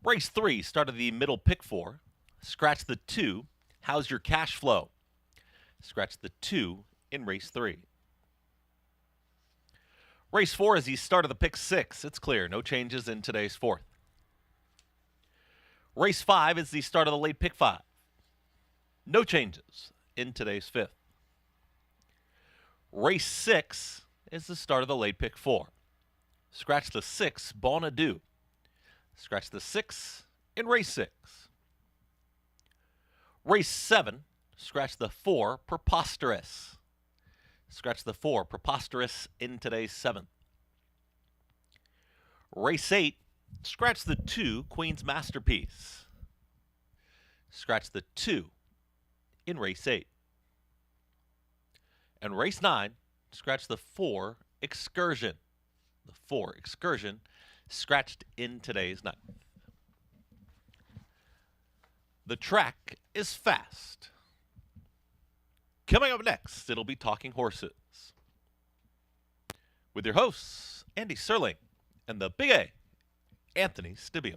Race 3 started the middle pick 4. Scratch the 2. How's your cash flow? Scratch the 2 in race 3. Race 4 is the start of the pick 6. It's clear, no changes in today's 4th. Race 5 is the start of the late pick 5. No changes in today's 5th. Race 6 is the start of the late pick 4. Scratch the 6, Bon Adieu. Scratch the 6 in race 6. Race 7, scratch the 4, Preposterous. Scratch the 4, Preposterous in today's 7th. Race 8, scratch the 2, Queen's Masterpiece. Scratch the 2 in race 8. And race 9, scratch the 4, Excursion. The 4, Excursion, scratched in today's 9th. The track is fast. Coming up next, it'll be Talking Horses with your hosts, Andy Serling and the Big A, Anthony Stibio.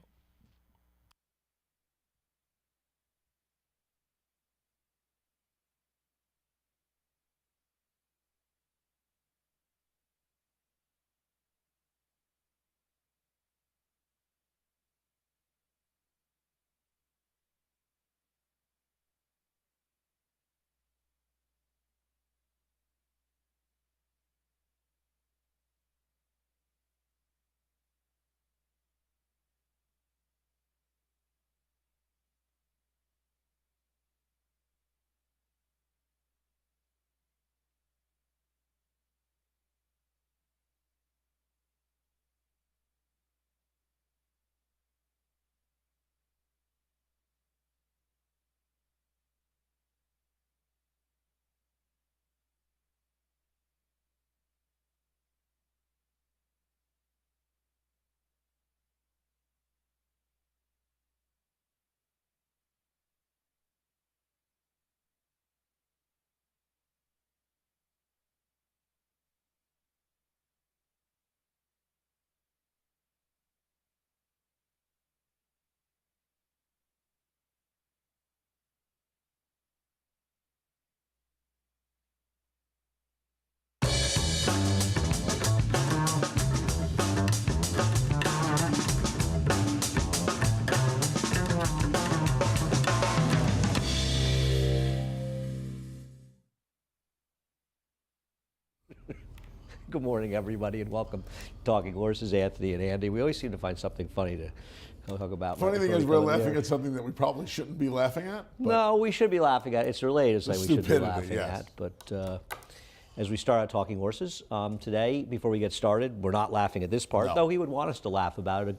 Good morning, everybody, and welcome to Talking Horses, Anthony and Andy. We always seem to find something funny to talk about. Funny thing is, we're laughing at something that we probably shouldn't be laughing at. No, we should be laughing at. It's related to something we should be Stupidity, laughing yes. at. But as we start out Talking Horses today, before we get started, we're not laughing at this part, No. though he would want us to laugh about it.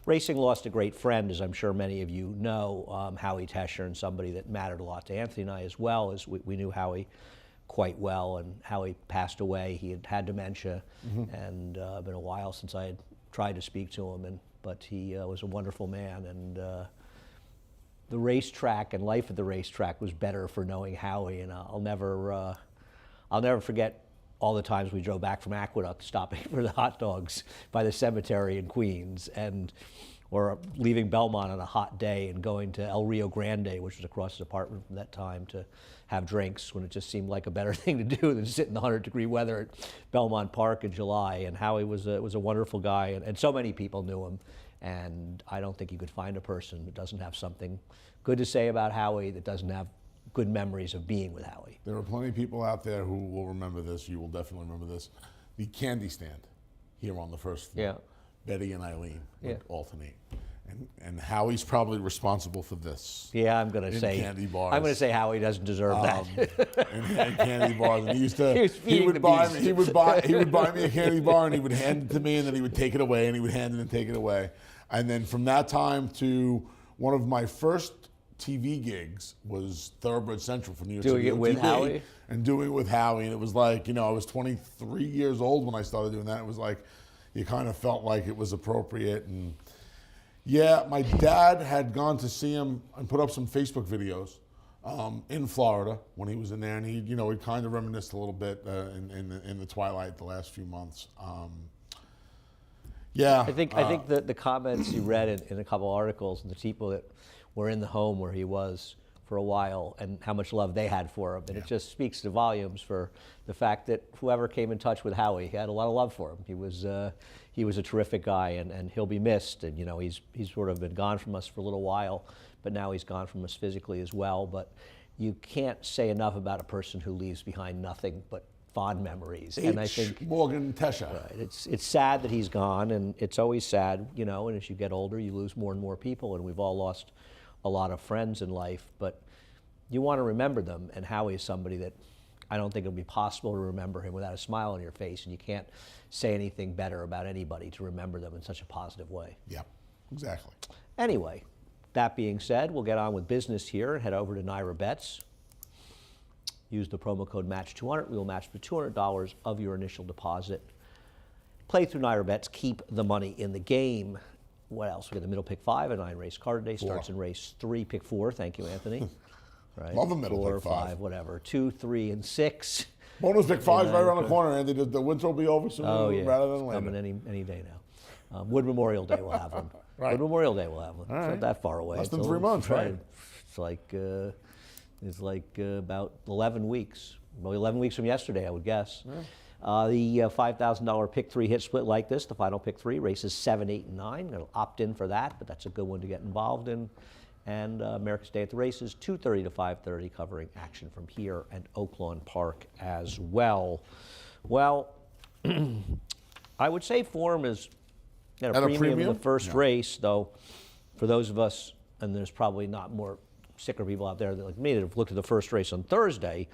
Racing lost a great friend, as I'm sure many of you know, Howie Tesher, and somebody that mattered a lot to Anthony and I as well, as we knew Howie quite well, and Howie passed away. He had dementia, and been a while since I had tried to speak to him, but he was a wonderful man, and the racetrack and life at the racetrack was better for knowing Howie, and I'll never forget all the times we drove back from Aqueduct, stopping for the hot dogs by the cemetery in Queens, or leaving Belmont on a hot day and going to El Rio Grande, which was across his apartment from that time, to have drinks, when it just seemed like a better thing to do than sit in the 100-degree weather at Belmont Park in July. And Howie was a wonderful guy, and so many people knew him. And I don't think you could find a person that doesn't have something good to say about Howie, that doesn't have good memories of being with Howie. There are plenty of people out there who will remember this. You will definitely remember this. The candy stand here on the first floor. Yeah. Betty and Eileen would Yeah. alternate. And Howie's probably responsible for this. Yeah, I'm going to say candy bars. I'm going to say Howie doesn't deserve that. And candy bars. And he used to. He was feeding the beast. He would buy me a candy bar, and he would hand it to me, and then he would take it away, and he would hand it and take it away. And then from that time to one of my first TV gigs was Thoroughbred Central for New York Doing City it with TV, Howie? and doing it with Howie. And it was like, I was 23 years old when I started doing that. It was like, you kind of felt like it was appropriate. And yeah, my dad had gone to see him and put up some Facebook videos in Florida when he was in there, and he, he kind of reminisced a little bit in the twilight the last few months. Yeah. I think the comments you read in a couple articles, and the people that were in the home where he was for a while, and how much love they had for him, and it just speaks to volumes for the fact that whoever came in touch with Howie had a lot of love for him. He was a terrific guy, and he'll be missed. And he's sort of been gone from us for a little while, but now he's gone from us physically as well. But you can't say enough about a person who leaves behind nothing but fond memories. And I think Morgan Tesher. right, it's sad that he's gone, and it's always sad, and as you get older, you lose more and more people, and we've all lost a lot of friends in life, but you want to remember them, and Howie is somebody that I don't think it'll be possible to remember him without a smile on your face, and you can't say anything better about anybody to remember them in such a positive way. Yeah, exactly. Anyway, that being said, we'll get on with business here and head over to Naira Bets. Use the promo code MATCH200. We will match for $200 of your initial deposit. Play through Naira Bets. Keep the money in the game. What else? We got the middle pick 5, a 9-race card day. Starts in race 3, pick 4. Thank you, Anthony. Right. Love a middle 4, pick 5. whatever. 2, 3, and 6. Bonus pick 5 is right around the corner, and the winter will be over soon rather than later. Coming any day now. Wood Memorial Day will have one. Right. Wood Memorial Day will have one. All It's right. not that far away. Less than It's 3 months, right? It's like about 11 weeks. Well, 11 weeks from yesterday, I would guess. Yeah. The $5,000 pick 3 hit split like this, the final pick 3, races 7, 8, and 9. It'll opt in for that, but that's a good one to get involved in. And America's Day at the Races, 2:30 to 5:30, covering action from here and Oaklawn Park as well. Well, I would say form is at a premium in the first race, though, for those of us, and there's probably not more sicker people out there like me that have looked at the first race on Thursday.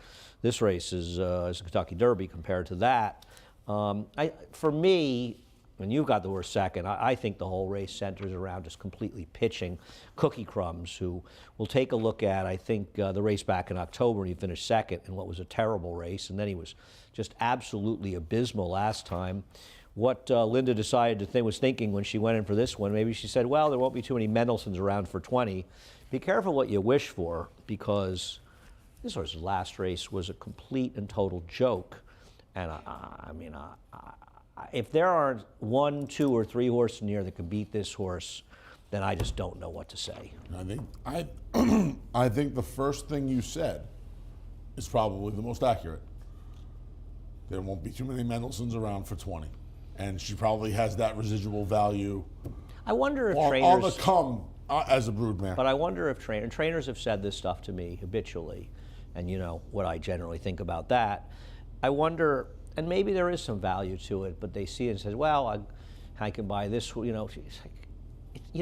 This race is a Kentucky Derby compared to that. For me, and you've got the worst second, I think the whole race centers around just completely pitching Cookie Crumbs, who we'll take a look at, I think, the race back in October when he finished second in what was a terrible race, and then he was just absolutely abysmal last time. What Linda decided to was thinking when she went in for this one, maybe she said, well, there won't be too many Mendelssohns around for 20. Be careful what you wish for, because this horse's last race was a complete and total joke. And if there aren't 1, 2, or 3 horses in here that could beat this horse, then I just don't know what to say. I think the first thing you said is probably the most accurate. There won't be too many Mendelssohns around for 20. And she probably has that residual value I wonder if on the come as a broodmare. But I wonder if trainers have said this stuff to me habitually, and you know what I generally think about that. I wonder, and maybe there is some value to it, but they see it and say, well, I can buy this, you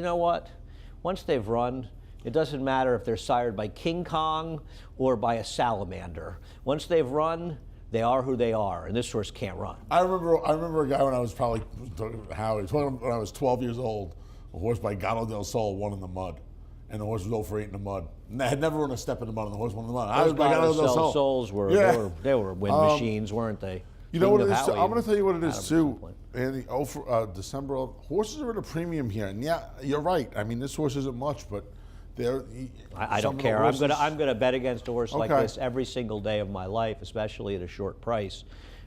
know what? Once they've run, it doesn't matter if they're sired by King Kong or by a salamander. Once they've run, they are who they are, and this horse can't run. I remember a guy when I was probably, Howie, when I was 12 years old, a horse by Gato del Sol won in the mud. And the horse was 0 for 8 in the mud. And they had never run a step in the mud, and the horse won in the mud. I was by Gato del Sol. Souls were, they were wind machines, weren't they? You know what it is? I'm going to tell you what it is, too, Andy. December, horses are at a premium here. And yeah, you're right. I mean, this horse isn't much, but I don't care. I'm going to bet against a horse like this every single day of my life, especially at a short price.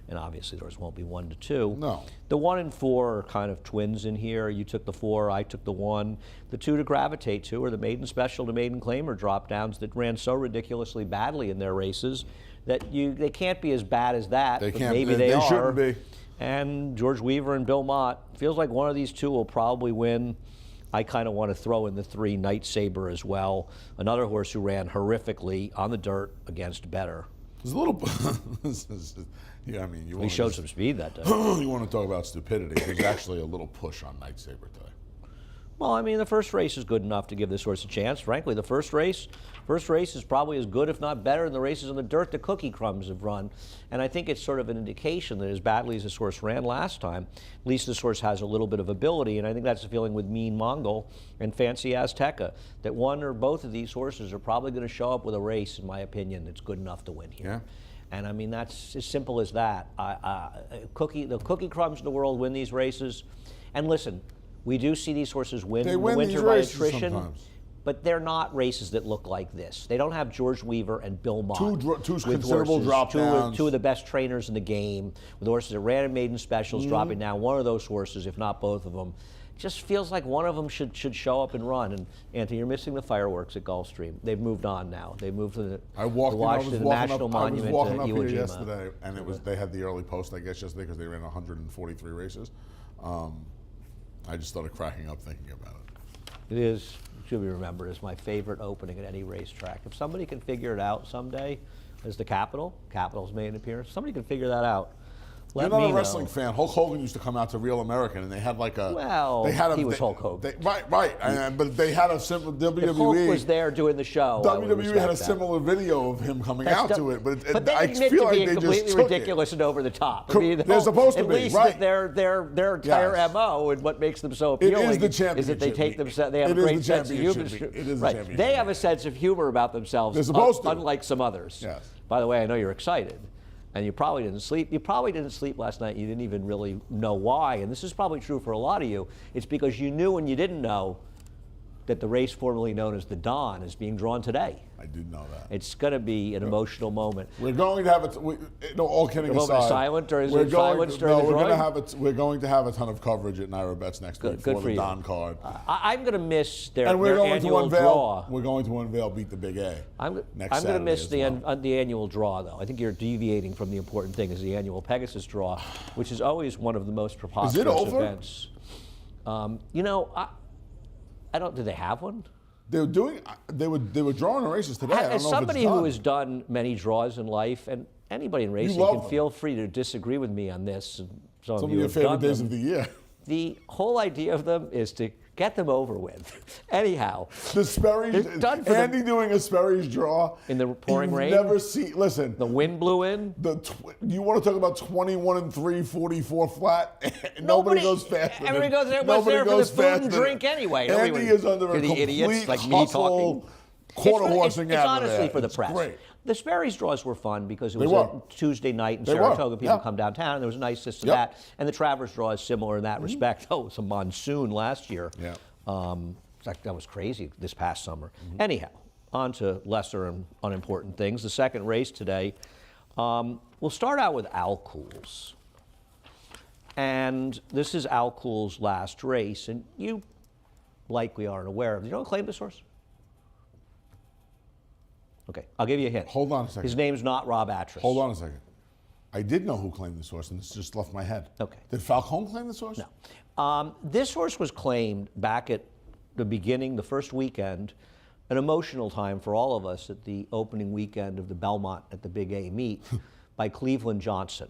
And obviously, the horse won't be 1 to 2. No. The 1 and 4 are kind of twins in here. You took the 4, I took the 1. The 2 to gravitate to are the Maiden Special to Maiden Claimer drop downs that ran so ridiculously badly in their races that they can't be as bad as that. They but can't. Maybe they are. Shouldn't be. And George Weaver and Bill Mott, feels like one of these two will probably win. I kind of want to throw in the 3 Night Saber as well. Another horse who ran horrifically on the dirt against better. There's a little. Yeah, I mean, he showed some speed that day. You want to talk about stupidity? There's actually a little push on Night Saber today. Well, I mean, the first race is good enough to give this horse a chance. Frankly, the first race is probably as good, if not better, than the races on the dirt the Cookie Crumbs have run. And I think it's sort of an indication that as badly as this horse ran last time, at least this horse has a little bit of ability. And I think that's the feeling with Mean Mongol and Fancy Azteca, that one or both of these horses are probably going to show up with a race, in my opinion, that's good enough to win here. Yeah. And I mean, that's as simple as that. The Cookie Crumbs of the world win these races. And listen, we do see these horses win in the winter by attrition. Sometimes. but they're not races that look like this. They don't have George Weaver and Bill Mott. Two with considerable horses, drop downs. Two of the best trainers in the game, with horses that ran in maiden specials, dropping down. One of those horses, if not both of them, just feels like one of them should show up and run. And Anthony, you're missing the fireworks at Gulfstream. They've moved on now. They've moved to the Washington National Monument I was walking to up Iwo here Jima. yesterday, and they had the early post, I guess, yesterday because they ran 143 races. I just started cracking up thinking about it. It is, should be remembered, as my favorite opening at any racetrack. If somebody can figure it out someday, as the Capitol's made an appearance, somebody can figure that out. You're not a wrestling fan. Hulk Hogan used to come out to Real American, and they had like a. Well, he was Hulk Hogan. Right. But they had a simple WWE. If Hulk was there doing the show, WWE had a similar video of him coming out to it, but they I admit feel to like being they completely just took ridiculous it. and over the top. They're supposed to at be, least right. that their entire MO and what makes them so appealing It is the championship. is that they take themselves. They have It a is great the sense of humor. championship. It is the Right. championship. They have a sense of humor about themselves. They're supposed to. Unlike some others. Yes. By the way, I know you're excited. And you probably didn't sleep. You probably didn't sleep last night. You didn't even really know why. And this is probably true for a lot of you. It's because you knew when you didn't know that the race formerly known as the Don is being drawn today. I did know that. It's going to be an emotional moment. We're going to have it. No, all kidding The moment aside. is silent, or is we're it silence during the we're going to drawing? have it. We're going to have a ton of coverage at Naira Bets next week Good for for the you. Don card. I'm going to miss their And we're going to annual unveil. draw. We're going to unveil Beat the Big A. I'm next going to Saturday miss as the well. the annual draw, though. I think you're deviating from the important thing, is the annual Pegasus draw, which is always one of the most preposterous over? events. You know, I don't. Do they have one? They were doing. They were drawing the races today. I don't As know if somebody it's who done. has done many draws in life, and anybody in racing love can them. feel free to disagree with me on this. And some Some of of you your have favorite done days them. of the year. The whole idea of them is to get them over with. Anyhow, The Sperry's, They're done for Andy doing a Sperry's draw In the pouring you've rain? Never see. Listen, the wind blew in. you want to talk about 21-3, 44 flat? Nobody goes faster. Everybody goes there. Nobody There for the goes food and faster. drink anyway. Andy Nobody is under a the complete idiots like me hustle, talking. quarter It's horsing out of honestly there. for the It's press. Great. The Sperry's draws were fun because it They was were. a Tuesday night in They were, Saratoga. People yeah. come downtown, and there was a nice system Yep. of that. And the Travers draw is similar in that respect. Oh, it's a monsoon last year. Yeah. That was crazy this past summer. Anyhow, on to lesser and unimportant things. The second race today, we'll start out with Al Cool's. And this is Al Cool's last race, and you likely aren't aware of it. You know who claimed this horse? Okay, I'll give you a hint. Hold on a second. His name's not Rob Atras. Hold on a second. I did know who claimed this horse, and this just left my head. Okay. Did Falcone claim this horse? No. This horse was claimed back at the beginning, the first weekend, an emotional time for all of us at the opening weekend of the Belmont at the Big A meet by Cleveland Johnson.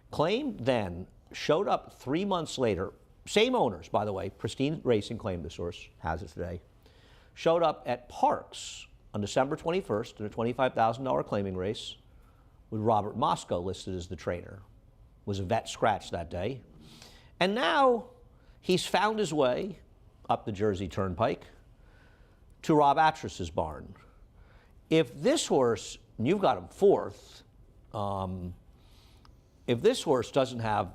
Claimed then, showed up 3 months later, same owners, by the way, Pristine Racing claimed this horse, has it today, showed up at Parks on December 21st in a $25,000 claiming race with Robert Moscow listed as the trainer. Was a vet scratch that day. And now he's found his way up the Jersey Turnpike to Rob Atras's barn. If this horse, and you've got him fourth, if this horse doesn't have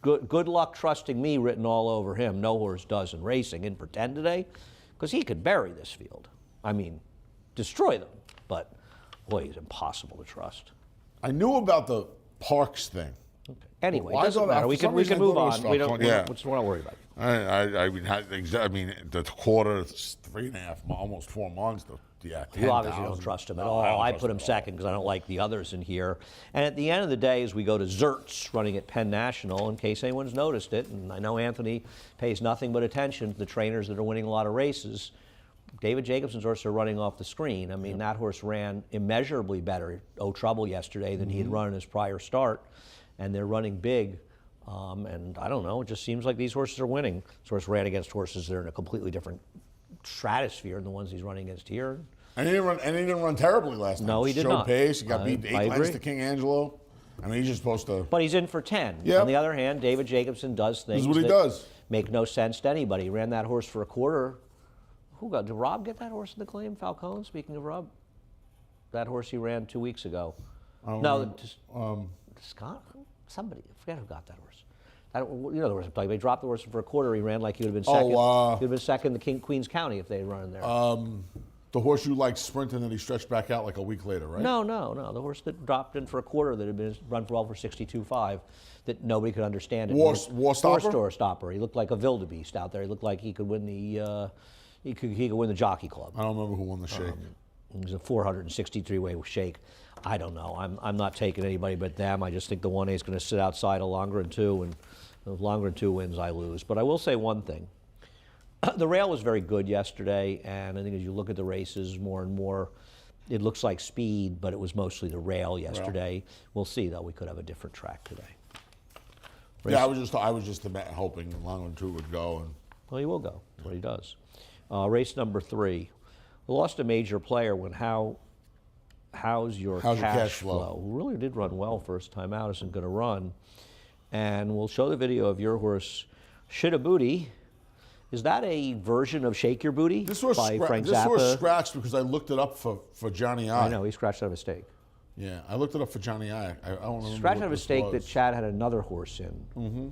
good luck trusting me written all over him, no horse does in racing, in pretend today, because he could bury this field. I mean, destroy them, but boy, he's impossible to trust. I knew about the Parks thing. Okay. Anyway, Well, it doesn't matter. We can move on. We're not worried about it. I mean, the quarter, 3.5, almost 4 months. Yeah, You obviously 10,000. don't trust him at No, all. I don't put him trust him at all. second because I don't like the others in here. And at the end of the day, as we go to Zertz running at Penn National, in case anyone's noticed it, and I know Anthony pays nothing but attention to the trainers that are winning a lot of races, David Jacobson's horse are running off the screen. I mean, that horse ran immeasurably better, Trouble, yesterday than he had run in his prior start. And they're running big. And I don't know, it just seems like these horses are winning. This horse ran against horses that are in a completely different stratosphere than the ones he's running against here. And he didn't run terribly last night. No, he did Showed not. pace. He got I- beat 8 I lengths agree. to King Angelo. I mean, he's just supposed to. But he's in for 10. Yep. On the other hand, David Jacobson does things This is what he that does. make no sense to anybody. He ran that horse for a quarter. Did Rob get that horse in the claim, Falcone, speaking of Rob? That horse he ran 2 weeks ago. No, Scott? Somebody. I forget who got that horse. I don't, you know the horse I'm talking about. He dropped the horse for a quarter. He ran like he would have been Oh, second. He would have been second in Queens County if they had run in there. The horse you like sprinting that he stretched back out like a week later, right? No. The horse that dropped in for a quarter that had been run well for 62.5 that nobody could understand. War Stopper? War Store Stopper. He looked like a wildebeest out there. He looked like he could win the he could win the Jockey Club. I don't remember who won the shake. It was a 463-way shake. I don't know. I'm not taking anybody but them. I just think the 1A is going to sit outside a longer than 2, and the longer than 2 wins, I lose. But I will say one thing. The rail was very good yesterday, and I think as you look at the races more and more, it looks like speed, but it was mostly the rail yesterday. We'll see, though. We could have a different track today. Yeah, I was just hoping longer than 2 would go. And well, he will go. That's what he does. Race number 3. We lost a major player when how's your cash flow? Really did run well first time out. Isn't going to run. And we'll show the video of your horse, Shit a Booty. Is that a version of Shake Your Booty by Frank Zappa? This horse scratched because I looked it up for Johnny I. I know, he scratched out of a stake. Yeah, I looked it up for Johnny I. I don't remember. Scratched out of a stake that Chad had another horse in. Mm-hmm.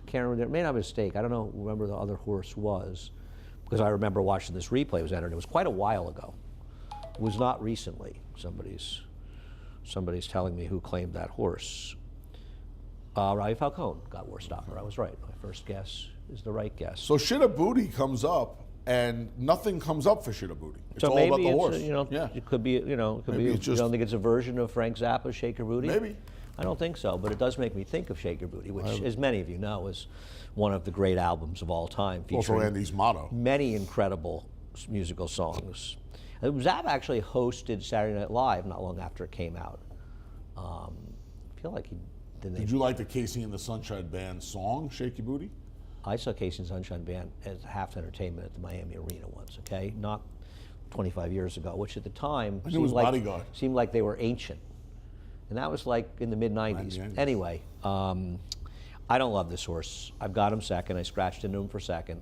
Can't remember. It may not have been a stake. I don't know. Remember the other horse was, because I remember watching this replay. It was entered. It was quite a while ago. It was not recently. Somebody's telling me who claimed that horse. Ravi Falcone got War Stopper. I was right. My first guess is the right guess. So Shit a Booty comes up, and nothing comes up for Shit a Booty. It's so all maybe about the it's horse. It could be. You don't think it's a version of Frank Zappa's Shake Your Booty? Maybe. I don't think so, but it does make me think of Shake Your Booty, which, as many of you know, is one of the great albums of all time. Also Andy's motto. Many incredible musical songs. Zappa actually hosted Saturday Night Live not long after it came out. I feel like he didn't. Did you like the Casey and the Sunshine Band song, Shake Your Booty? I saw Casey and Sunshine Band as half entertainment at the Miami Arena once, okay? Not 25 years ago, which at the time seemed like they were ancient. And that was like in the mid-90s. Anyway, I don't love this horse. I've got him second. I scratched into him for second.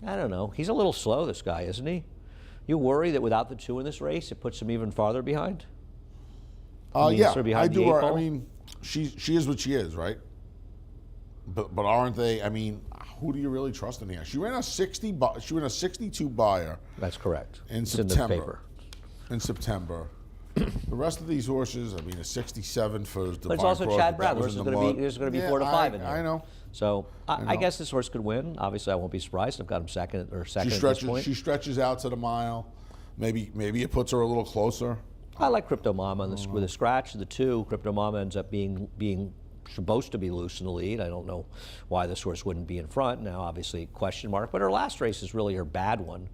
I don't know. He's a little slow, this guy, isn't he? You worry that without the 2 in this race, it puts him even farther behind? Yeah, I do. I mean, she is what she is, right? But aren't they? I mean, who do you really trust in here? She ran a 62 buyer. That's correct. In September. In September. The rest of these horses, I mean, a 67 for Divine. But it's also Cross, Chad Brown. There's going to be 4 to 5 in there. I know. So I guess this horse could win. Obviously, I won't be surprised. I've got him second at this point. She stretches out to the mile. Maybe it puts her a little closer. I like Crypto Mama with a scratch of the 2. Crypto Mama ends up being supposed to be loose in the lead. I don't know why this horse wouldn't be in front. Now, obviously, question mark. But her last race is really her bad one.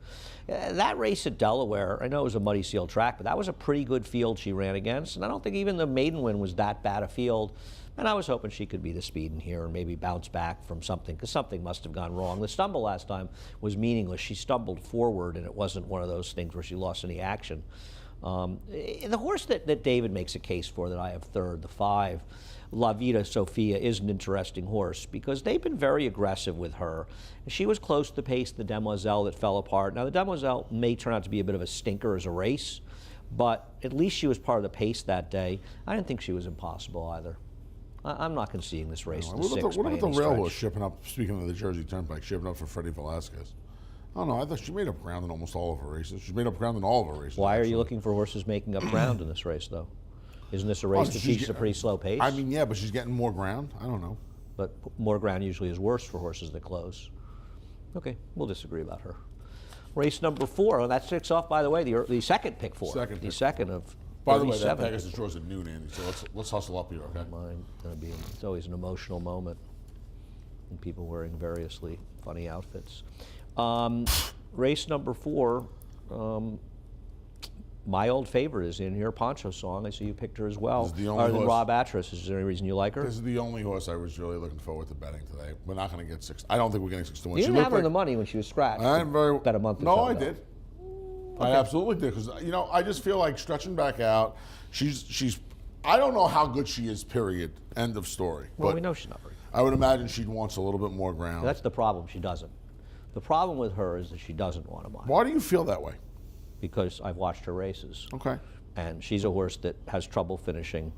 That race at Delaware, I know it was a muddy seal track, but that was a pretty good field she ran against. And I don't think even the maiden win was that bad a field. And I was hoping she could be the speed in here and maybe bounce back from something, because something must have gone wrong. The stumble last time was meaningless. She stumbled forward, and it wasn't one of those things where she lost any action. The horse that David makes a case for that I have third, the 5, La Vida Sofia, is an interesting horse because they've been very aggressive with her. She was close to the pace of the Demoiselle that fell apart. Now, the Demoiselle may turn out to be a bit of a stinker as a race, but at least she was part of the pace that day. I didn't think she was impossible either. I'm not conceding this race in the 6th. What about the rail horse shipping up, speaking of the Jersey Turnpike, shipping up for Freddie Velasquez? I don't know. I thought she made up ground in almost all of her races. She made up ground in all of her races. Why are you looking for horses making up ground in this race, though? Isn't this a race that teaches a pretty slow pace? I mean, yeah, but she's getting more ground. I don't know. But more ground usually is worse for horses that close. Okay, we'll disagree about her. Race number 4. That kicks off, by the way, the second pick 4. The second of 37. By the way, that Pegasus draws at noon, Andy, so let's hustle up here, okay? It's always an emotional moment when people wearing variously funny outfits. Race number 4, my old favorite is in here, Poncho Song. I see you picked her as well. This is the only horse. Rob Atras. Is there any reason you like her? This is the only horse I was really looking forward to betting today. We're not going to get 6. I don't think we're getting 6 to 1. You didn't have her the money when she was scratched. Bet a month or so I ago. did. Okay. I absolutely did, because I just feel like stretching back out. She's. I don't know how good she is. Period. End of story. Well, we know she's not very good. I would imagine she wants a little bit more ground. That's the problem. She doesn't. The problem with her is that she doesn't want to mile. Why do you feel that way? Because I've watched her races. Okay. And she's a horse that has trouble finishing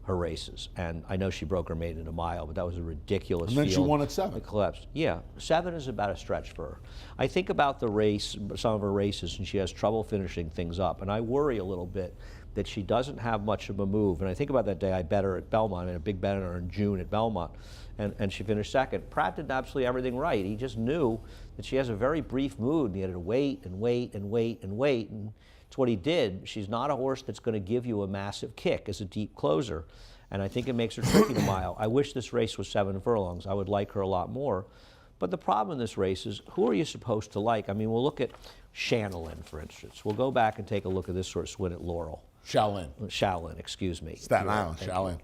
her races. And I know she broke her maiden in a mile, but that was a ridiculous And then field. she won at 7. It collapsed. Yeah, 7 is about a stretch for her. I think about the race, some of her races, and she has trouble finishing things up. And I worry a little bit that she doesn't have much of a move. And I think about that day I bet her at Belmont, and a big bet on her in June at Belmont, and she finished second. Pratt did absolutely everything right. He just knew that she has a very brief mood, and he had to wait and wait and wait and wait. And it's what he did. She's not a horse that's going to give you a massive kick as a deep closer. And I think it makes her tricky to mile. I wish this race was 7 furlongs. I would like her a lot more. But the problem in this race is, who are you supposed to like? I mean, we'll look at Chanelin, for instance. We'll go back and take a look at this horse win at Laurel. Shaolin, excuse me. Staten Island, Shaolin.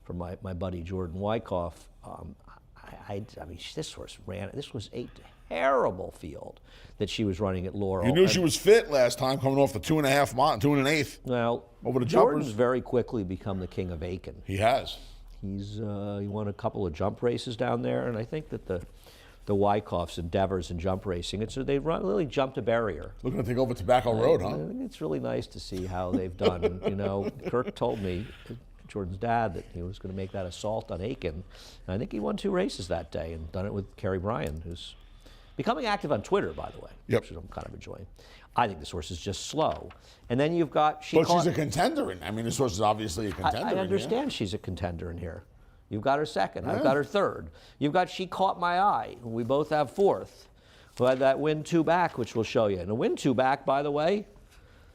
From my buddy Jordan Wyckoff. I mean, this horse ran. This was a terrible field that she was running at Laurel. You knew she was fit last time, coming off the 2.5 mile, 2 1/8. Well, over the Jordan's jumpers. very quickly become the king of Aiken. He has. He won a couple of jump races down there, and I think that the Wyckoff's endeavors in jump racing, they really jumped a barrier. Looking to take over Tobacco Road, huh? I think it's really nice to see how they've done. And, you know, Kirk told me, Jordan's dad, that he was going to make that assault on Aiken. And I think he won 2 races that day and done it with Kerry Bryan, who's becoming active on Twitter, by the way, which I'm kind of enjoying. I think this horse is just slow. And then you've got... But she's a contender. I mean, this horse is obviously a contender. I understand she's a contender in here. You've got her second. I've got her third. You've got She Caught My Eye. We both have fourth. Who had that win 2 back, which we'll show you. And a win 2 back, by the way,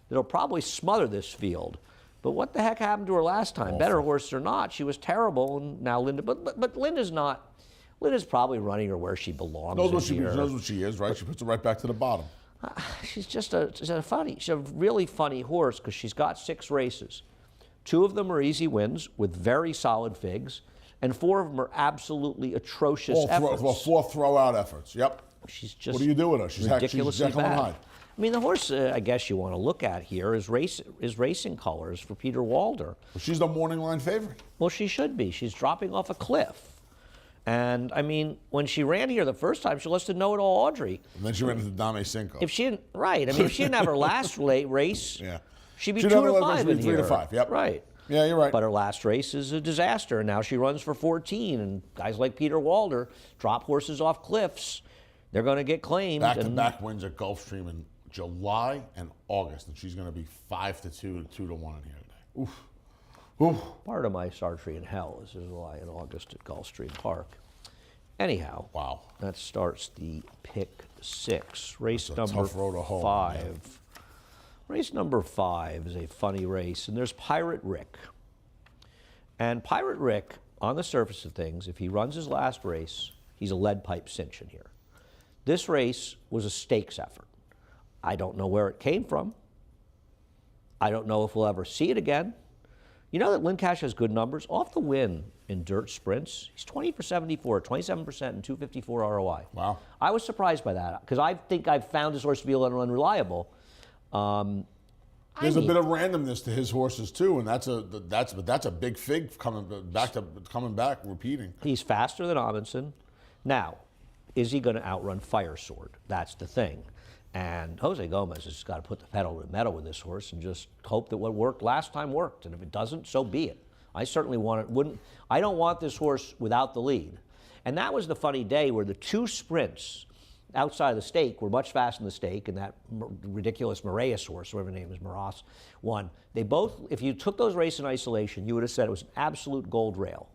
that'll probably smother this field. But what the heck happened to her last time? Awful. Better horse or not, she was terrible. And now Linda, but Linda's not. Linda's probably running her where she belongs. Knows what she is, right? She puts it right back to the bottom. She's she's a really funny horse because she's got 6 races. 2 of them are easy wins with very solid figs, and 4 of them are absolutely atrocious efforts. 4 throw-out efforts. Yep. She's just what do you do with her? She's ridiculously Jekyll and bad. Hyde. I mean, the horse I guess you want to look at here is racing colors for Peter Walder. Well, she's the morning line favorite. Well, she should be. She's dropping off a cliff. And, I mean, when she ran here the first time, she lost to Know It All Audrey. And then she ran into Dame Cinco. If she didn't, right. I mean, if she didn't have her last race, she'd be 2 to 5 in here. 3 to 5, yep. Right. Yeah, you're right. But her last race is a disaster, and now she runs for 14, and guys like Peter Walder drop horses off cliffs. They're going to get claimed. Back-to-back wins at Gulfstream in July and August, and she's going to be 5-2, 2-1 in here today. Oof. Oof. Part of my Sartre in hell is July and August at Gulfstream Park. Anyhow, wow, that starts the pick 6. Race That's a number tough road to hoe, 5. man. Race number 5 is a funny race, and there's Pirate Rick. And Pirate Rick, on the surface of things, if he runs his last race, he's a lead pipe cinch in here. This race was a stakes effort. I don't know where it came from. I don't know if we'll ever see it again. You know that Lincash has good numbers? Off the win in dirt sprints, he's 20 for 74, 27% and 254 ROI. Wow. I was surprised by that because I think I've found this horse to be a little unreliable. There's a bit of randomness to his horses too, and that's a big fig coming back, repeating. He's faster than Amundsen. Now, is he going to outrun Fire Sword? That's the thing. And Jose Gomez has got to put the pedal to the metal with this horse and just hope that what worked last time worked. And if it doesn't, so be it. I certainly I don't want this horse without the lead. And that was the funny day where the 2 sprints outside of the stake were much faster than the stake, and that ridiculous Moraes horse, whatever his name is, Moraes, won. They both, if you took those races in isolation, you would have said it was an absolute gold rail.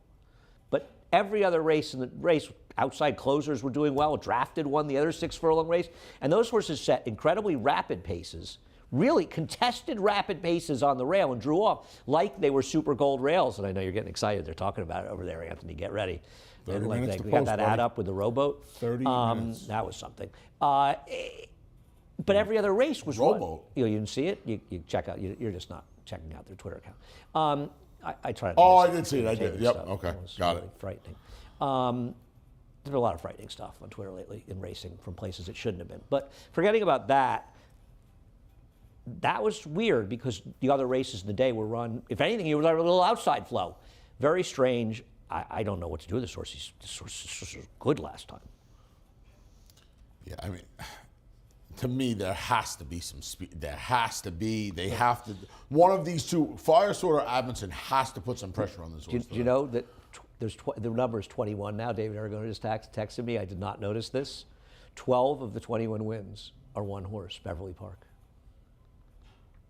But every other race in the race, outside closers were doing well. Drafted won the other 6 furlong race. And those horses set incredibly rapid paces, really contested rapid paces on the rail and drew off like they were super gold rails. And I know you're getting excited. They're talking about it over there, Anthony. Get ready. 30 minutes to we got post, that buddy. ad up with the rowboat. 30 minutes. That was something. But every other race was Rowboat. You didn't see it? You check out. You're just not checking out their Twitter account. I tried to. Oh, I did see it. I did. Yep. Stuff. Okay. It was Got really it. frightening. There's been a lot of frightening stuff on Twitter lately in racing from places it shouldn't have been. But forgetting about that, that was weird because the other races in the day were run, if anything, it was like a little outside flow. Very strange. I don't know what to do with this horse. This horse was good last time. Yeah, I mean, to me, there has to be some speed. There has to be. They have to. One of these two, Firesword or Admonton, has to put some pressure on this horse. Do you know that the number is 21 now? David Aragona just texted me. I did not notice this. 12 of the 21 wins are one horse, Beverly Park.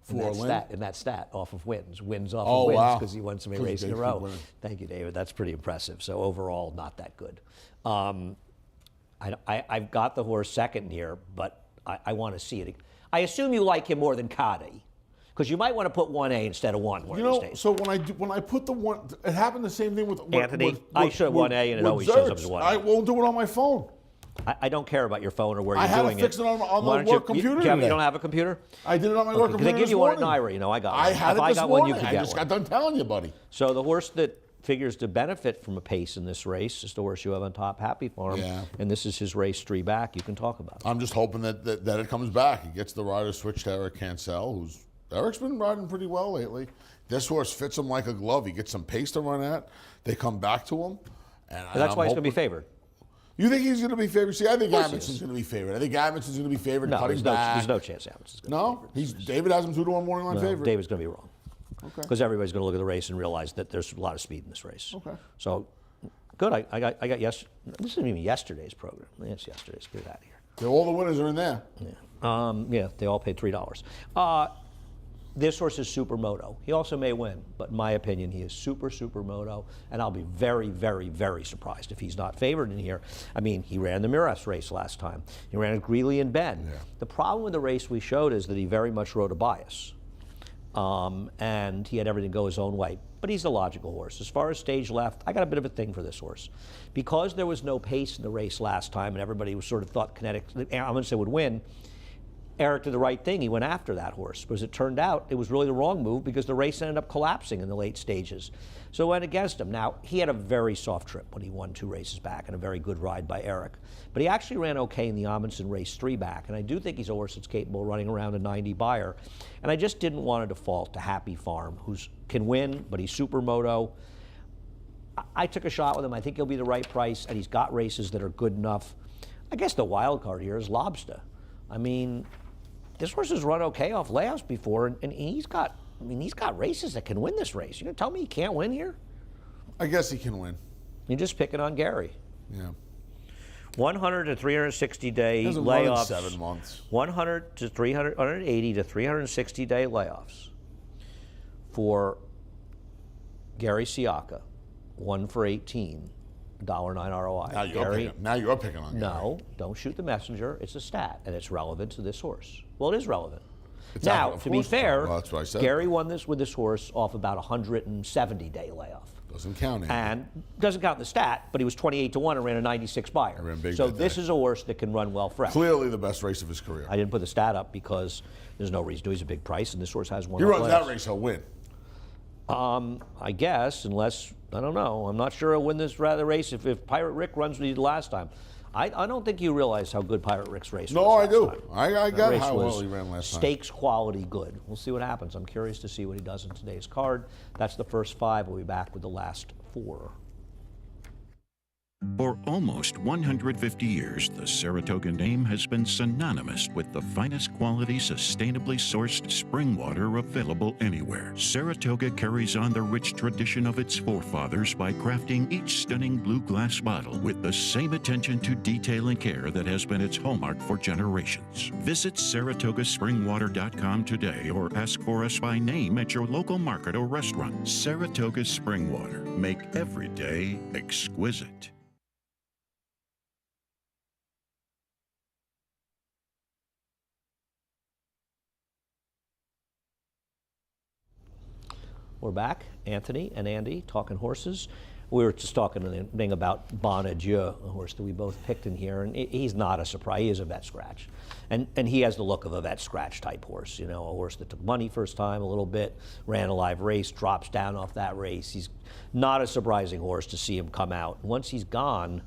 In that stat, off of wins off of wins, because he won so many races in a row. Thank you, David. That's pretty impressive. So overall, not that good. I've got the horse second here, but I want to see it. I assume you like him more than Cadi, because you might want to put 1A instead of 1 one of these days. So when I put the 1, it happened the same thing with Anthony. I should have 1A, and it always shows up as 1A. I won't do it on my phone. I don't care about your phone or where you're doing it. I had to fix it on the work computer. You don't have a computer? I did it on my work computer. They give you one at Naira, you know. I got one. I had if it I this got morning. one, you could I get just one. got done telling you, buddy. So the horse that figures to benefit from a pace in this race is the horse you have on top, Happy Farm. Yeah. And this is his race 3 back. You can talk about it. I'm just hoping that it comes back. He gets the rider switched to Eric Cancel, Eric's been riding pretty well lately. This horse fits him like a glove. He gets some pace to run at. They come back to him. And that's why he's going to be favored. You think he's going to be favored? See, I think Admonton's going to be favored. I think Admonton's going to be favored. No, cutting there's no chance Admonton's going to be favored. David has him 2-1 morning line favorite. David's going to be wrong. Okay. Because everybody's going to look at the race and realize that there's a lot of speed in this race. Okay. So, good. I got this isn't even yesterday's program. It's yesterday's. Get it out of here. All the winners are in there. Yeah. They all paid $3. This horse is supermoto. He also may win, but in my opinion, he is supermoto, and I'll be very, very, very surprised if he's not favored in here. I mean, he ran the Miras race last time. He ran at Greeley and Ben. Yeah. The problem with the race we showed is that he very much rode a bias, and he had everything go his own way. But he's a logical horse. As far as stage left, I got a bit of a thing for this horse. Because there was no pace in the race last time, and everybody was sort of thought Amundsen would win, Eric did the right thing. He went after that horse. But as it turned out, it was really the wrong move because the race ended up collapsing in the late stages. So it went against him. Now, he had a very soft trip when he won 2 races back and a very good ride by Eric. But he actually ran okay in the Amundsen race 3 back. And I do think he's a horse that's capable of running around a 90 buyer. And I just didn't want to default to Happy Farm, who can win, but he's supermoto. I took a shot with him. I think he'll be the right price, and he's got races that are good enough. I guess the wild card here is Lobster. I mean, this horse has run okay off layoffs before, and he's got races that can win this race. You're gonna tell me he can't win here? I guess he can win. You're just picking on Gary. Yeah. 100 to 360 day Hasn't run in layoffs. 7 months. 100 to 180 to 360 day layoffs for Gary Siaka. 1 for 18. $1.09 ROI. Now you're picking on Gary. No, don't shoot the messenger. It's a stat, and it's relevant to this horse. Well, it is relevant. Now, to be fair, well, that's what I said. Gary won this with this horse off about a 170-day layoff. Doesn't count anything. And doesn't count the stat, but he was 28-1 and ran a 96 buyer. Ran big so that this day. is a horse that can run well fresh. Clearly the best race of his career. I didn't put the stat up because there's no reason to. He's a big price, and this horse has one. He runs that race, he'll win. I guess, unless, I don't know. I'm not sure he'll win this race if Pirate Rick runs what he did last time. I don't think you realize how good Pirate Rick's race was. No, I do. Time. I got race how was well he ran last time. Stakes quality good. We'll see what happens. I'm curious to see what he does in today's card. That's the first 5. We'll be back with the last 4. For almost 150 years, the Saratoga name has been synonymous with the finest quality, sustainably sourced spring water available anywhere. Saratoga carries on the rich tradition of its forefathers by crafting each stunning blue glass bottle with the same attention to detail and care that has been its hallmark for generations. Visit SaratogaSpringwater.com today or ask for us by name at your local market or restaurant. Saratoga Spring Water. Make every day exquisite. We're back, Anthony and Andy, talking horses. We were just talking a thing about Bon Adieu, a horse that we both picked in here, and he's not a surprise. He is a vet scratch. And he has the look of a vet scratch type horse, you know, a horse that took money first time a little bit, ran a live race, drops down off that race. He's not a surprising horse to see him come out. Once he's gone,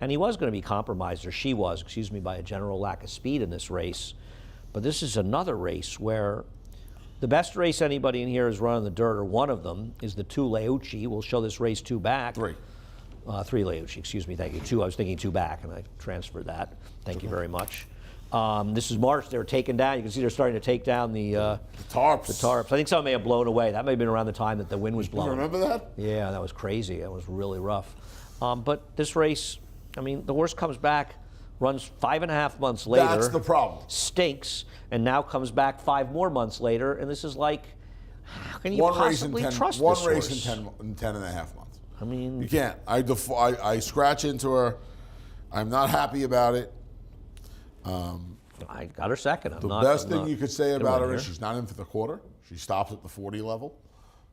and he was going to be compromised, or she was, by a general lack of speed in this race. But this is another race where the best race anybody in here has run in the dirt, or one of them, is the 2 Leucci. We'll show this race 2 back. 3. 3 Leucci, excuse me, thank you. 2, I was thinking 2 back, and I transferred that. Thank you very much. This is March. They were taken down. You can see they're starting to take down the tarps. The tarps. I think some may have blown away. That may have been around the time that the wind was blowing. You remember that? Yeah, that was crazy. That was really rough. But this race, I mean, the horse comes back, runs 5.5 months later. That's the problem. Stinks, and now comes back 5 more months later, and this is like, how can you possibly trust this horse? One race in 10.5 months. I mean, you can't. I scratch into her. I'm not happy about it. I got her second. The best thing you could say about her is she's not in for the quarter. She stops at the 40 level.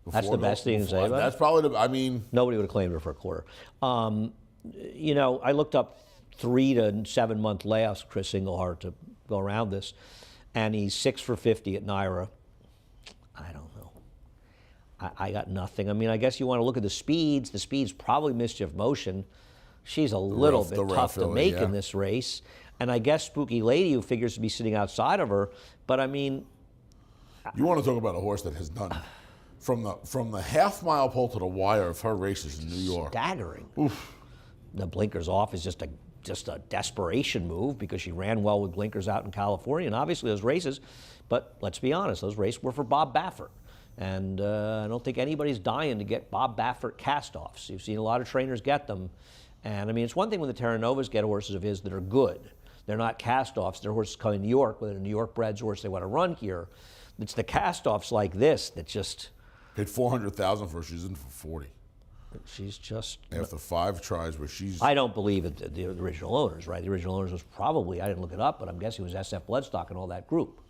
That's the best thing you can say about her? That's probably I mean. Nobody would have claimed her for a quarter. You know, I looked up 3 to 7 month layoffs, Chris Englehart, to go around this, and he's 6 for 50 at Naira. I don't know. I got nothing. I mean, I guess you want to look at the speeds. The speed's probably mischief motion. She's a little bit tough to make in this race. And I guess Spooky Lady, who figures to be sitting outside of her, but I mean... You want to talk about a horse that has done, from the half-mile pole to the wire of her races in New York. Staggering. Oof. The blinkers off is just a desperation move because she ran well with blinkers out in California, and obviously those races, but let's be honest, those races were for Bob Baffert. And I don't think anybody's dying to get Bob Baffert cast-offs. You've seen a lot of trainers get them. And I mean, it's one thing when the Terra Novas get horses of his that are good. They're not cast-offs. They're horses coming to New York, whether a New York bred's horse they want to run here. It's the cast-offs like this that just... Paid $400,000 for her. She's in for 40. She's just... After 5 tries where she's... I don't believe it, the original owners, right? The original owners was probably, I didn't look it up, but I'm guessing it was SF Bloodstock and all that group.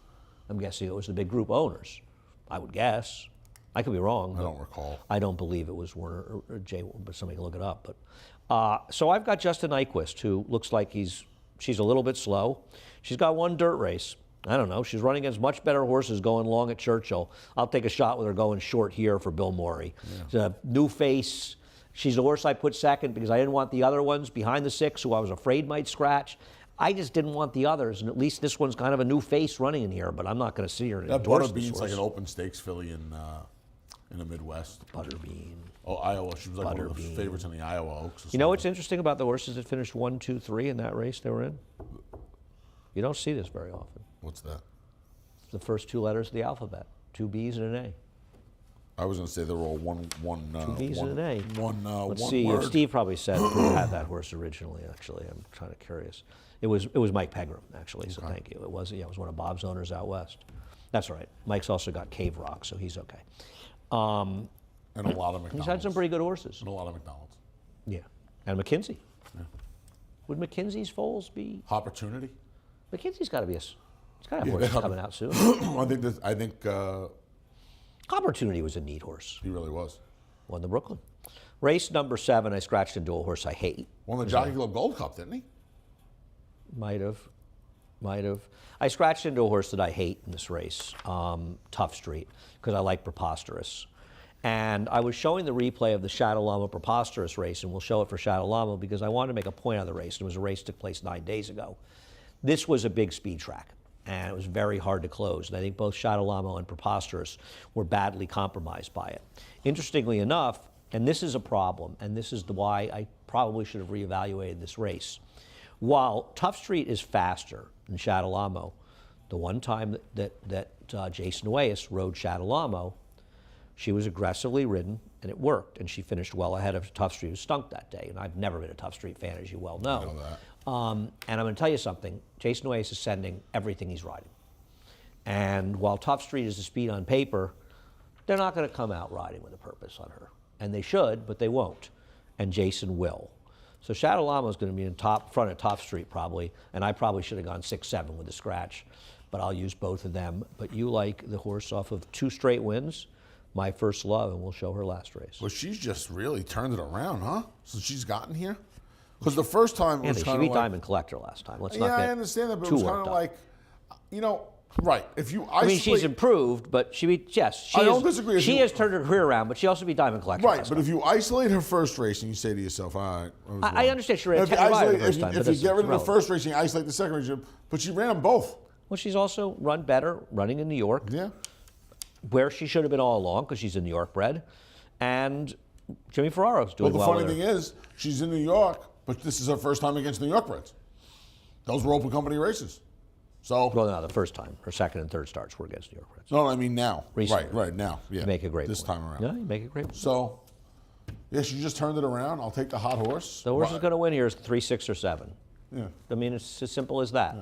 I'm guessing it was the big group owners. I would guess. I could be wrong. I don't recall. I don't believe it was Warner or Jay, but somebody can look it up. But so I've got Justin Nyquist, who looks like she's a little bit slow. She's got 1 dirt race. I don't know. She's running against much better horses going long at Churchill. I'll take a shot with her going short here for Bill Morey. Yeah. It's a new face. She's the horse I put second because I didn't want the other ones behind the 6 who I was afraid might scratch. I just didn't want the others, and at least this one's kind of a new face running in here, but I'm not going to see her That endorse Butterbean's this like horse. an open stakes filly in the Midwest. Butterbean. Oh, Iowa. She was like one of the favorites in the Iowa Oaks. You know what's interesting about the horses that finished 1, 2, 3 in that race they were in? You don't see this very often. What's that? The first 2 letters of the alphabet. 2 B's and an A. I was going to say they were all one 2 B's and an A. Let's see. Word. Steve probably said who had that horse originally. Actually, I'm kind of curious. It was Mike Pegram actually. So thank you. It was one of Bob's owners out west. That's right. Mike's also got Cave Rock, so he's okay. And a lot of McDonald's. He's had some pretty good horses. And a lot of McDonald's. Yeah, and McKinsey. Yeah. Would McKinsey's foals be Opportunity? McKinsey's got to be a. It's got to have horses coming out soon. I think. Opportunity was a neat horse. He really was. Won the Brooklyn. Race number 7, I scratched into a horse I hate. Won the Jockey Club Gold Cup, didn't he? Might have. I scratched into a horse that I hate in this race, Tough Street, because I like Preposterous. And I was showing the replay of the Shadow Llama Preposterous race, and we'll show it for Shadow Llama because I wanted to make a point on the race. It was a race that took place 9 days ago. This was a big speed track, and it was very hard to close. And I think both Shadow Llama and Preposterous were badly compromised by it. Interestingly enough, and this is a problem, and this is why I probably should have reevaluated this race. While Tough Street is faster than Shadow Llama, the one time that Jason Nuez rode Shadow Llama, she was aggressively ridden, and it worked, and she finished well ahead of Tough Street, who stunk that day. And I've never been a Tough Street fan, as you well know. I know that. And I'm going to tell you something. Jason Nuez is sending everything he's riding. And while Tough Street is the speed on paper, they're not going to come out riding with a purpose on her. And they should, but they won't. And Jason will. So Shadow Llama is going to be in front of Tough Street probably, and I probably should have gone 6-7 with a scratch, but I'll use both of them. But you like the horse off of 2 straight wins, My First Love, and we'll show her last race. Well, she's just really turned it around, huh? Since she's gotten here? Because the first time it was kind of she beat like... Diamond Collector last time. Let's not Yeah, get I understand that, but it too was kind worked of up. like, you know, right. If you isolate... I mean, she's improved, but yes. I don't disagree. She has turned her career around, but she also beat Diamond Collector Right, last but time. if you isolate her first race and you say to yourself, all right... I understand she ran 10 by the first time. If you get rid of the first race and you isolate the second race, but she ran them both. Well, she's also run better running in New York. Yeah. Where she should have been all along, because she's a New York bred. And Jimmy Ferraro's doing well. Well, the funny thing is, she's in New York, but this is her first time against New York breds. Those were open company races. So, Well, no, the first time. Her second and third starts were against New York Reds. no, I mean now. Recently. Right, now. Yeah. You make a great This point. time around. Yeah, you make a great point. So, yeah, she just turned it around. I'll take the hot horse. The horse is going to win here is 3, 6, or 7. Yeah. I mean, it's as simple as that.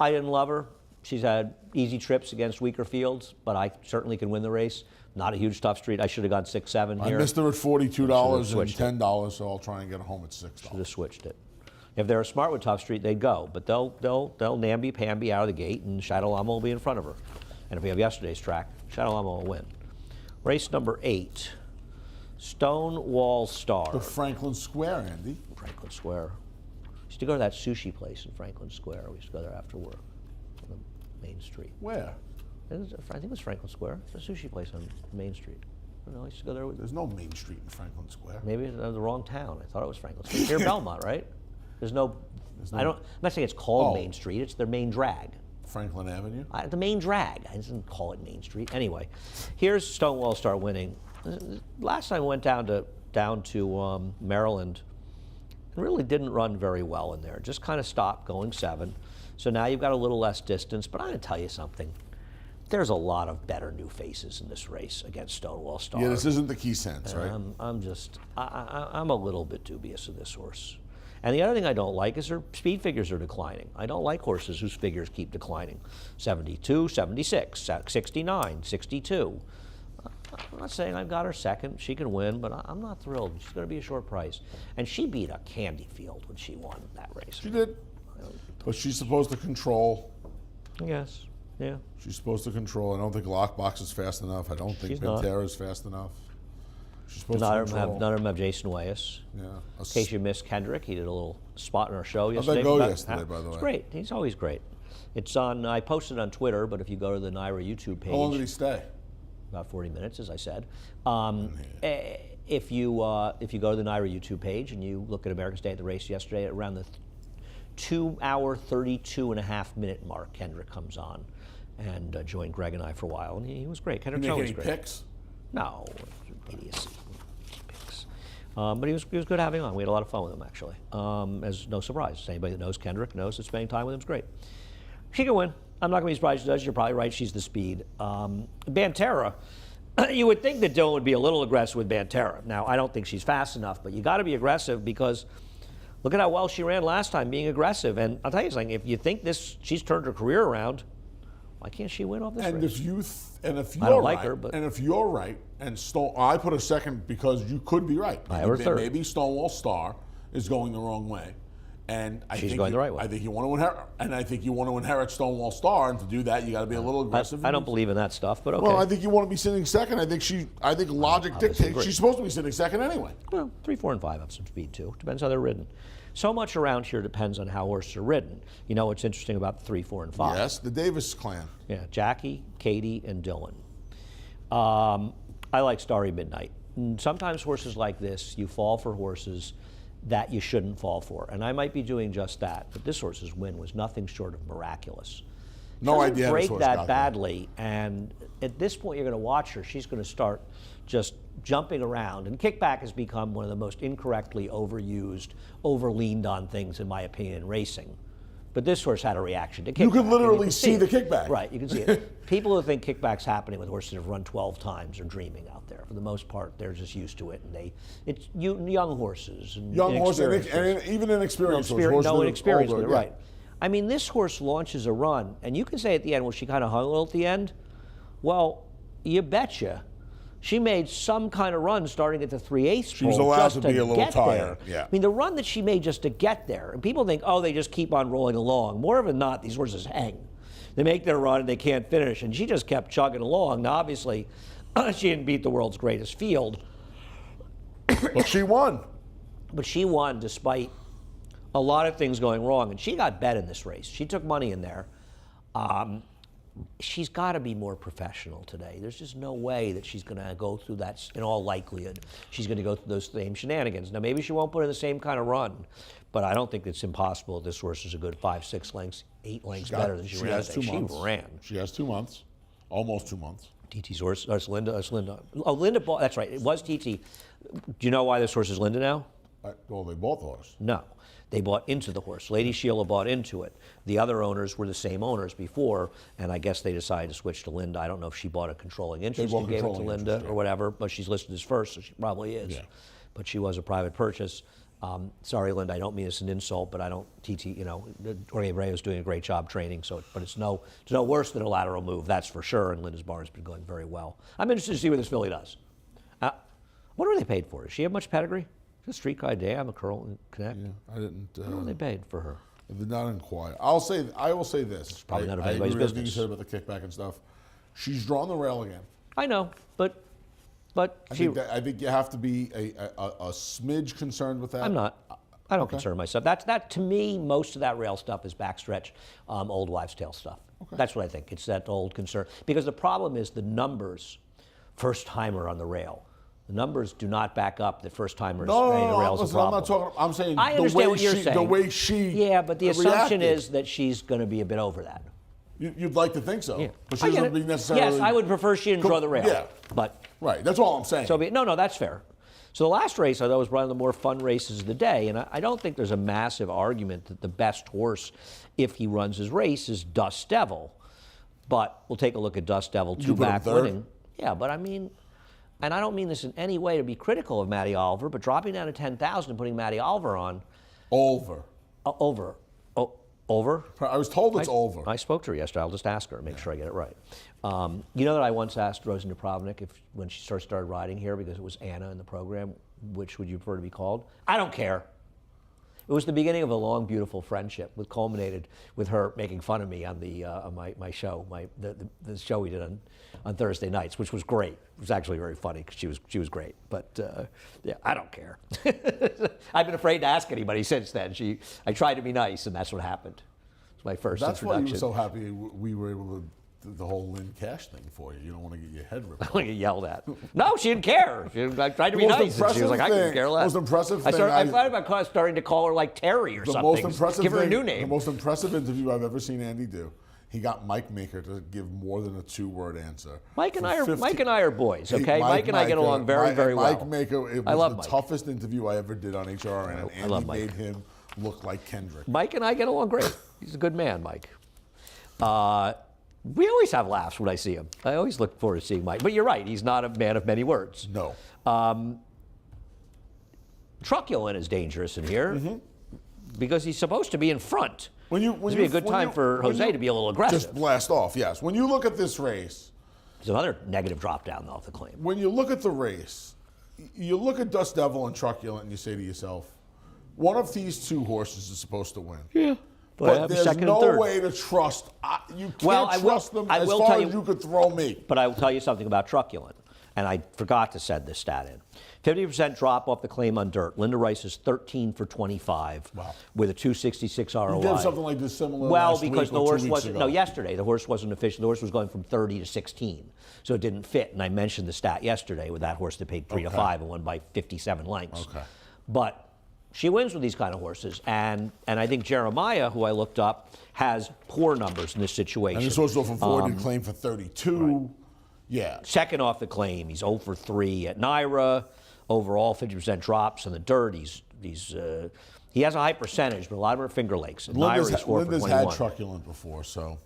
I didn't love her. She's had easy trips against weaker fields, but I certainly can win the race. Not a huge tough street. I should have gone 6, 7 I here. missed her at $42 and switched it. $10, so I'll try and get home at $6. Should have switched it. If they were smart with tough street, they'd go. But they'll namby-pamby out of the gate, and Shadow Llama will be in front of her. And if we have yesterday's track, Shadow Llama will win. Race number 8, Stonewall Star. The Franklin Square, Andy. Franklin Square. Used to go to that sushi place in Franklin Square. We used to go there after work on the main street. Where? I think it was Franklin Square. It's a sushi place on Main Street. I don't know, I used to go there. There's no Main Street in Franklin Square. Maybe it's the wrong town. I thought it was Franklin Street. Near Belmont, right? There's no. I'm not saying it's called Main Street. It's their main drag. Franklin Avenue? The main drag. I didn't call it Main Street. Anyway, here's Stonewall Star winning. Last time I went down to Maryland, and really didn't run very well in there. Just kind of stopped going 7. So now you've got a little less distance. But I'm going to tell you something. There's a lot of better new faces in this race against Stonewall Star. Yeah, this isn't the key sense, right? I'm a little bit dubious of this horse. And the other thing I don't like is her speed figures are declining. I don't like horses whose figures keep declining. 72, 76, 69, 62. I'm not saying I've got her second. She can win, but I'm not thrilled. She's going to be a short price. And she beat a candy field when she won that race. She did. But she's supposed to control. Yes, yeah. She's supposed to control. I don't think Lockbox is fast enough. I don't think She's not. Pantera is fast enough. She's supposed None to of control. them have Jason Wayas. Yeah. In case you missed Kendrick, he did a little spot in our show How'd yesterday. that go About yesterday, by the way? It's great. He's always great. It's on. I posted on Twitter, but if you go to the Naira YouTube page, How long did he stay? about 40 minutes, as I said. If you go to the Naira YouTube page and you look at America's Day at the race yesterday, around the 2-hour, 32.5-minute mark, Kendrick comes on and joined Greg and I for a while, and he was great. Did Kendrick's he make always any great. picks? No, idiocy. Picks. But he was good having him on. We had a lot of fun with him, actually. As no surprise. Anybody that knows Kendrick knows that spending time with him is great. She can win. I'm not going to be surprised if she does. You're probably right. She's the speed. Bantera, you would think that Dylan would be a little aggressive with Bantera. Now, I don't think she's fast enough, but you got to be aggressive because look at how well she ran last time being aggressive. And I'll tell you something, if you think she's turned her career around, why can't she win off this And race? if you're I don't right, like her, but- and if you're right, and I put a second because you could be right. I have her third. Maybe Stonewall Star is going the wrong way, and She's going the right way. I think you want to inherit, and I think you want to inherit Stonewall Star, and to do that, you got to be a little aggressive. I don't believe in that stuff, but okay. Well, I think you want to be sitting second. I think logic dictates disagree. she's supposed to be sitting second anyway. Well, 3, 4, and 5 have some speed too. Depends how they're ridden. So much around here depends on how horses are ridden. You know what's interesting about 3, 4, and 5? Yes, the Davis clan. Yeah, Jackie, Katie, and Dylan. I like Starry Midnight. And sometimes horses like this, you fall for horses that you shouldn't fall for. And I might be doing just that, but this horse's win was nothing short of miraculous. No Doesn't idea how this break horse that got there. badly, and at this point you're going to watch her. She's going to start just jumping around, and kickback has become one of the most incorrectly overused, overleaned on things, in my opinion, in racing. But this horse had a reaction to kickback. You could and literally can see it. the kickback. Right, you can see it. People who think kickback's happening with horses that have run 12 times are dreaming out there. For the most part, they're just used to it, and it's young horses and Young horse, and inexperienced even inexperienced horses. horse. No inexperience with it, yeah. right. I mean, this horse launches a run, and you can say at the end, well, she kind of hung a little at the end. Well, you betcha. She made some kind of run starting at the 3/8 She was pole allowed just to be a little get tired, there. yeah. I mean, the run that she made just to get there, and people think, oh, they just keep on rolling along. More than not, these horses hang. They make their run and they can't finish, and she just kept chugging along. Now, obviously, she didn't beat the world's greatest field, But she won. but she won despite a lot of things going wrong, and she got bet in this race. She took money in there. She's got to be more professional today. There's just no way that she's going to go through that, in all likelihood. She's going to go through those same shenanigans. Now, maybe she won't put in the same kind of run, but I don't think it's impossible. This horse is a good 5, 6 lengths, 8 lengths better than she ran has today. 2 months. She ran. She has 2 months, almost 2 months. TT's horse, that's Linda. Oh, Linda bought, that's right, it was TT. Do you know why this horse is Linda now? Well, they both horse. No. They bought into the horse. Lady Sheila bought into it. The other owners were the same owners before, and I guess they decided to switch to Linda. I don't know if she bought a controlling interest and gave it to Linda or whatever, but she's listed as first, so she probably is. Yeah. But she was a private purchase. Sorry, Linda, I don't mean this as an insult, but I don't, Jorge Abreu's doing a great job training, but it's no worse than a lateral move, that's for sure, and Linda's barn's been going very well. I'm interested to see what this filly does. What are they paid for? Does she have much pedigree? A Streetcar Dam, a Curl and Connect? Yeah, I didn't. What are they paid for her? I did not inquire. I will say this. It's probably none of I anybody's agree with everything you business. said about the kickback and stuff. She's drawn the rail again. I know, but I think you have to be a smidge concerned with that. I'm not. I don't concern myself. That to me, most of that rail stuff is backstretch, old wives' tale stuff. Okay. That's what I think. It's that old concern. Because the problem is the numbers, first timer on the rail. The numbers do not back up the first timers running the rails. Listen, I'm not talking. I'm saying I understand what you're saying. The way she. Yeah, but the assumption reacted. is that she's going to be a bit over that. You'd like to think so. Yeah. But she doesn't be necessarily. Yes, I would prefer she didn't draw the rail. Yeah. But right. That's all I'm saying. So no, that's fair. So the last race I thought was one of the more fun races of the day, and I don't think there's a massive argument that the best horse, if he runs his race, is Dust Devil. But we'll take a look at Dust Devil, two back winning. Yeah, but I mean. And I don't mean this in any way to be critical of Matty Oliver, but dropping down to 10,000 and putting Matty Oliver on. Over. Over. Over? I was told it's over. I spoke to her yesterday. I'll just ask her and make sure I get it right. You know that I once asked Rosen Dubrovnik when she first started riding here, because it was Anna in the program, which would you prefer to be called? I don't care. It was the beginning of a long, beautiful friendship, which culminated with her making fun of me on my show, the show we did on Thursday nights, which was great. It was actually very funny because she was great. But yeah, I don't care. I've been afraid to ask anybody since then. I tried to be nice, and that's what happened. It's my first introduction. That's why you were so happy we were able to. The whole Lynn Cash thing for you. You don't want to get your head ripped. I want to get yelled at. No, she didn't care. I tried to be nice. And she was like, I couldn't care less. The most impressive thing. I thought about starting to call her like Terry or something. Most impressive give her a new name. The most impressive interview I've ever seen Andy do. He got Mike Maker to give more than a 2-word answer. Mike and I are boys, okay? Mike and I get along very, very well. Mike Maker, it was the toughest interview I ever did on HRN, and Andy made him look like Kendrick. Mike and I get along great. He's a good man, Mike. We always have laughs when I see him. I always look forward to seeing Mike. But you're right, he's not a man of many words. No. Truculent is dangerous in here because he's supposed to be in front. This would be a good time for Jose to be a little aggressive. Just blast off, yes. When you look at this race. There's another negative drop down off the claim. When you look at the race, you look at Dust Devil and Truculent and you say to yourself, one of these two horses is supposed to win. Yeah. But there's no way to trust. You can't trust them as far as you could throw me. But I will tell you something about Truculent, and I forgot to send this stat in. 50% drop off the claim on dirt. Linda Rice is 13 for 25 with a 266 ROI. You did something like this similar last because the horse wasn't. No, yesterday the horse wasn't efficient. The horse was going from 30 to 16, so it didn't fit. And I mentioned the stat yesterday with that horse that paid 3 to 5 and won by 57 lengths. Okay. But she wins with these kind of horses, and I think Jeremiah, who I looked up, has poor numbers in this situation. And this horse off of 4 did claim for 32. Right. Yeah. Second off the claim, he's 0 for 3 at Naira. Overall, 50% drops in the dirt. He has a high percentage, but a lot of them are Finger Lakes. Linda's Linda's had Truculent before, so.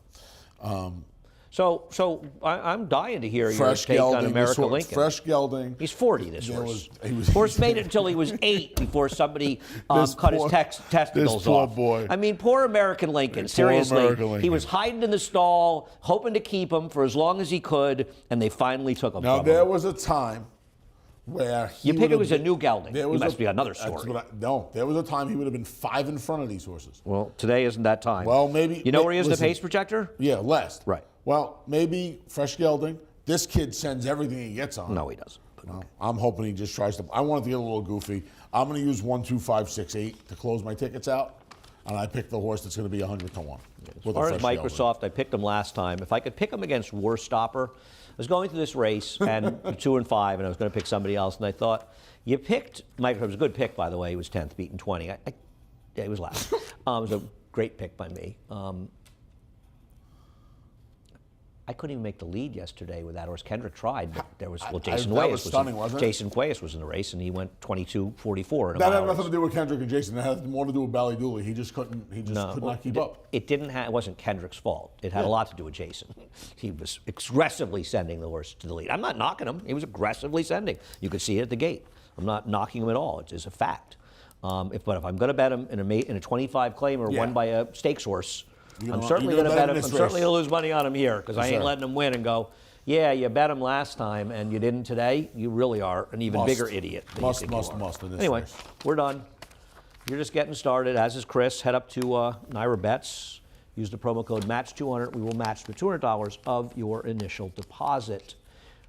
So I'm dying to hear your take on America Lincoln. Fresh gelding. He's 40, this horse. Horse made it until he was 8 before somebody cut his testicles off. Poor boy. I mean, poor American Lincoln. Seriously. He was hiding in the stall, hoping to keep him for as long as he could, and they finally took him from him. Now, there was a time where you pick it was a new gelding. It must be another story. No, there was a time he would have been 5 in front of these horses. Well, today isn't that time. Well, maybe. You know where he is in the pace projector? Yeah, last. Right. Well, maybe fresh gelding. This kid sends everything he gets on. No, he doesn't. Well, I'm hoping he just tries to. I want it to get a little goofy. I'm going to use 1, 2, 5, 6, 8 to close my tickets out, and I picked the horse that's going to be 100 to 1. As far as Microsoft, I picked him last time. If I could pick him against Warstopper, I was going through this race and 2 and 5, and I was going to pick somebody else, and I thought you picked Microsoft. It was a good pick, by the way. He was 10th, beaten 20. Yeah, he was last. It was a great pick by me. I couldn't even make the lead yesterday with that horse. Kendrick tried, but there was, well, that Jason was Cuellas stunning, wasn't it? Jason Cuellas was in the race, and he went 22:44 in a That mile had nothing race. to do with Kendrick and Jason. That had more to do with Bally Dooley. He just couldn't. He just could not keep up. It didn't. It wasn't Kendrick's fault. It had a lot to do with Jason. He was aggressively sending the horse to the lead. I'm not knocking him. He was aggressively sending. You could see it at the gate. I'm not knocking him at all. It's a fact. But if I'm going to bet him in a 25 claimer won by a stakes horse, I'm certainly going to bet him. I'm certainly going to lose money on him here because I ain't letting him win and go, yeah, you bet him last time and you didn't today. You really are an even bigger idiot. Than you think you are. in this Anyway, race. we're done. You're just getting started, as is Chris. Head up to Naira Bets. Use the promo code MATCH200. We will match the $200 of your initial deposit.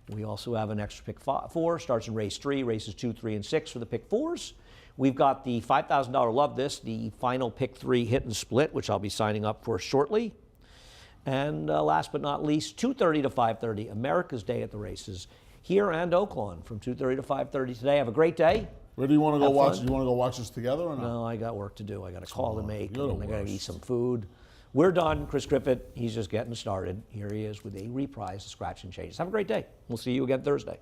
We also have an extra pick 4. Starts in race 3, races 2, 3, and 6 for the pick 4s. We've got the $5,000 Love This, the final pick 3 hit and split, which I'll be signing up for shortly. And last but not least, 2:30 to 5:30, America's Day at the Races, here and Oaklawn from 2:30 to 5:30 today. Have a great day. Where do you want to go Have watch? fun. Do you want to go watch this together or not? No, I got work to do. I got a call to make, you're the and I got to worst. eat some food. We're done. Chris Griffith, he's just getting started. Here he is with a reprise of Scratch and Changes. Have a great day. We'll see you again Thursday.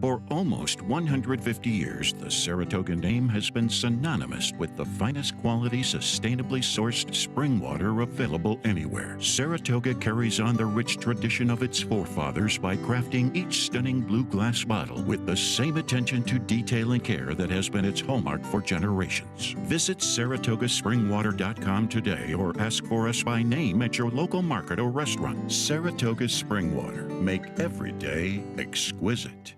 For almost 150 years, the Saratoga name has been synonymous with the finest quality, sustainably sourced spring water available anywhere. Saratoga carries on the rich tradition of its forefathers by crafting each stunning blue glass bottle with the same attention to detail and care that has been its hallmark for generations. Visit SaratogaSpringwater.com today or ask for us by name at your local market or restaurant. Saratoga Spring Water. Make every day exquisite.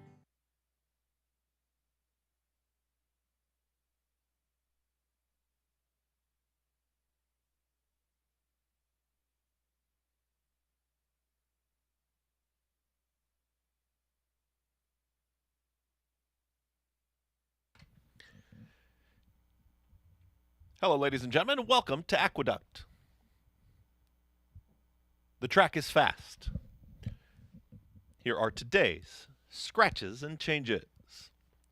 Hello, ladies and gentlemen. Welcome to Aqueduct. The track is fast. Here are today's scratches and changes.